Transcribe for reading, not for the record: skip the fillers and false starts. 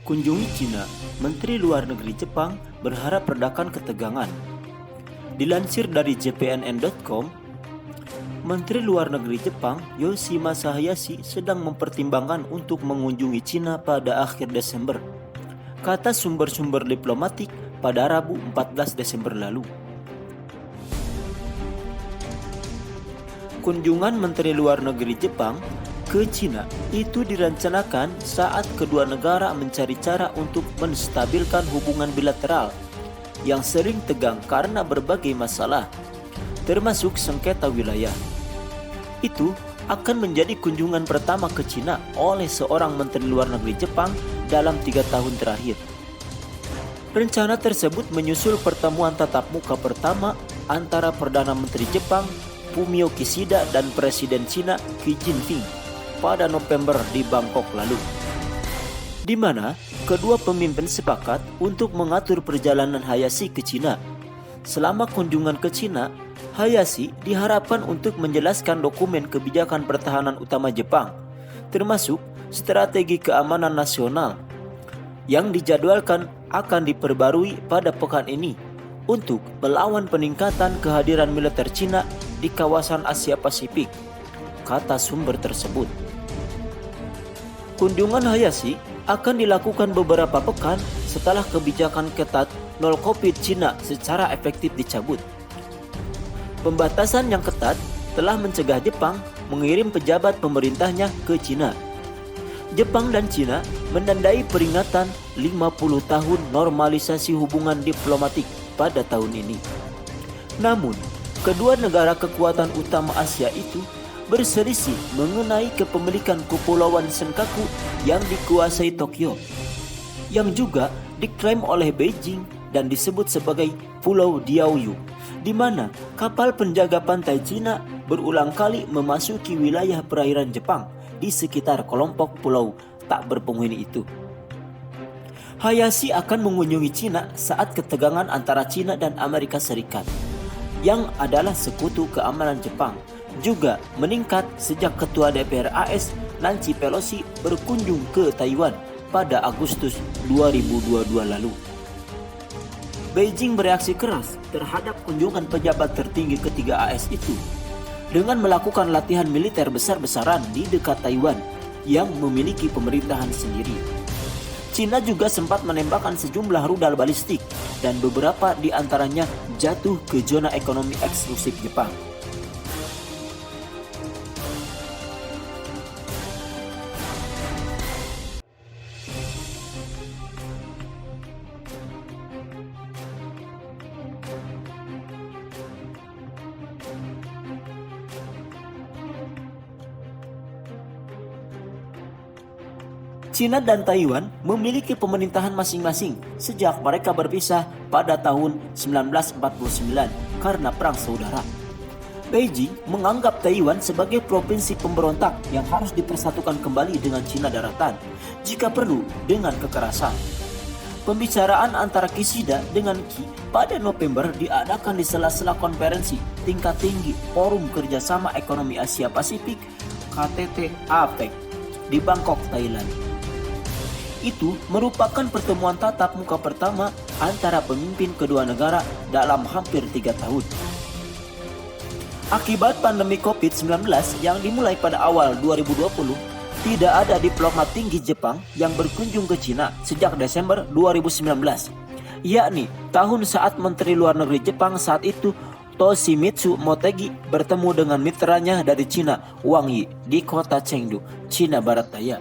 Kunjungi Cina, Menteri Luar Negeri Jepang berharap redakan ketegangan. Dilansir dari jpnn.com, Menteri Luar Negeri Jepang Yoshimasa Hayashi sedang mempertimbangkan untuk mengunjungi Cina pada akhir Desember, kata sumber-sumber diplomatik pada Rabu 14 Desember lalu. Kunjungan Menteri Luar Negeri Jepang ke Cina itu direncanakan saat kedua negara mencari cara untuk menstabilkan hubungan bilateral yang sering tegang karena berbagai masalah, termasuk sengketa wilayah. Itu akan menjadi kunjungan pertama ke Cina oleh seorang Menteri Luar Negeri Jepang dalam 3 tahun terakhir. Rencana tersebut menyusul pertemuan tatap muka pertama antara Perdana Menteri Jepang Fumio Kishida dan Presiden Cina Xi Jinping pada November di Bangkok lalu, di mana kedua pemimpin sepakat untuk mengatur perjalanan Hayashi ke Cina. Selama kunjungan ke Cina, Hayashi diharapkan untuk menjelaskan dokumen kebijakan pertahanan utama Jepang, termasuk strategi keamanan nasional, yang dijadwalkan akan diperbarui pada pekan ini untuk melawan peningkatan kehadiran militer Cina di kawasan Asia Pasifik, kata sumber tersebut. Kunjungan Hayashi akan dilakukan beberapa pekan setelah kebijakan ketat nol COVID Cina secara efektif dicabut. Pembatasan yang ketat telah mencegah Jepang mengirim pejabat pemerintahnya ke Cina. Jepang dan Cina menandai peringatan 50 tahun normalisasi hubungan diplomatik pada tahun ini. Namun, kedua negara kekuatan utama Asia itu berselisih mengenai kepemilikan Kepulauan Senkaku yang dikuasai Tokyo, yang juga diklaim oleh Beijing dan disebut sebagai Pulau Diaoyu, di mana kapal penjaga pantai Cina berulang kali memasuki wilayah perairan Jepang di sekitar kelompok pulau tak berpenghuni itu. Hayashi akan mengunjungi Cina saat ketegangan antara Cina dan Amerika Serikat, yang adalah sekutu keamanan Jepang, juga meningkat sejak Ketua DPR AS Nancy Pelosi berkunjung ke Taiwan pada Agustus 2022 lalu. Beijing bereaksi keras terhadap kunjungan pejabat tertinggi ketiga AS itu dengan melakukan latihan militer besar-besaran di dekat Taiwan yang memiliki pemerintahan sendiri. Cina juga sempat menembakkan sejumlah rudal balistik dan beberapa di antaranya jatuh ke zona ekonomi eksklusif Jepang. Cina dan Taiwan memiliki pemerintahan masing-masing sejak mereka berpisah pada tahun 1949 karena perang saudara. Beijing menganggap Taiwan sebagai provinsi pemberontak yang harus dipersatukan kembali dengan Cina daratan, jika perlu dengan kekerasan. Pembicaraan antara Kishida dengan Xi pada November diadakan di sela-sela konferensi tingkat tinggi Forum Kerjasama Ekonomi Asia Pasifik (KTT-APEC) di Bangkok, Thailand. Itu merupakan pertemuan tatap muka pertama antara pemimpin kedua negara dalam hampir 3 tahun. Akibat pandemi COVID-19 yang dimulai pada awal 2020, tidak ada diplomat tinggi Jepang yang berkunjung ke Cina sejak Desember 2019, yakni tahun saat Menteri Luar Negeri Jepang saat itu Toshimitsu Motegi bertemu dengan mitranya dari Cina, Wang Yi, di kota Chengdu, Cina Barat Daya.